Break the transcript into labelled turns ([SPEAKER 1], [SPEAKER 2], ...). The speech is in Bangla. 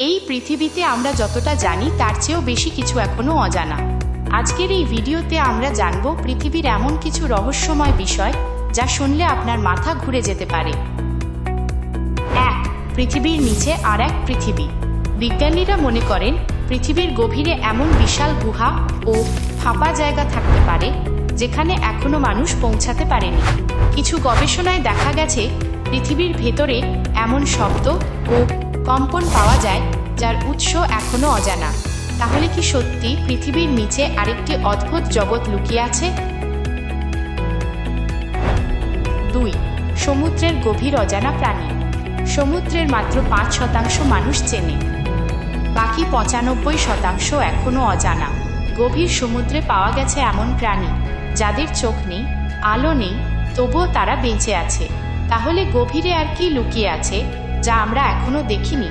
[SPEAKER 1] এই পৃথিবীতে আমরা যতটা জানি তার চেয়েও বেশি কিছু এখনো অজানা। আজকের এই ভিডিওতে আমরা জানব পৃথিবীর এমন কিছু রহস্যময় বিষয় যা শুনলে আপনার মাথা ঘুরে যেতে পারে। 1. পৃথিবীর নিচে আর এক পৃথিবী। বিজ্ঞানীরা মনে করেন পৃথিবীর গভীরে এমন বিশাল গুহা ও ফাঁপা জায়গা থাকতে পারে যেখানে এখনো মানুষ পৌঁছাতে পারেনি। কিছু গবেষণায় দেখা গেছে পৃথিবীর ভেতরে এমন শব্দ ও কম্পন পাওয়া যায় যার উৎস এখনো অজানা। তাহলে কি সত্যি পৃথিবীর নিচে আরেকটি অদ্ভুত জগৎ লুকিয়ে আছে? 2. সমুদ্রের গভীর অজানা প্রাণী। সমুদ্রের মাত্র 5% মানুষ চেনে, বাকি 95% এখনো অজানা। গভীর সমুদ্রে পাওয়া গেছে এমন প্রাণী যাদের চোখ নেই, আলো নেই, তবুও তারা বেঁচে আছে। তাহলে গভীরে আর কি লুকিয়ে আছে যা আমরা এখনো দেখিনি?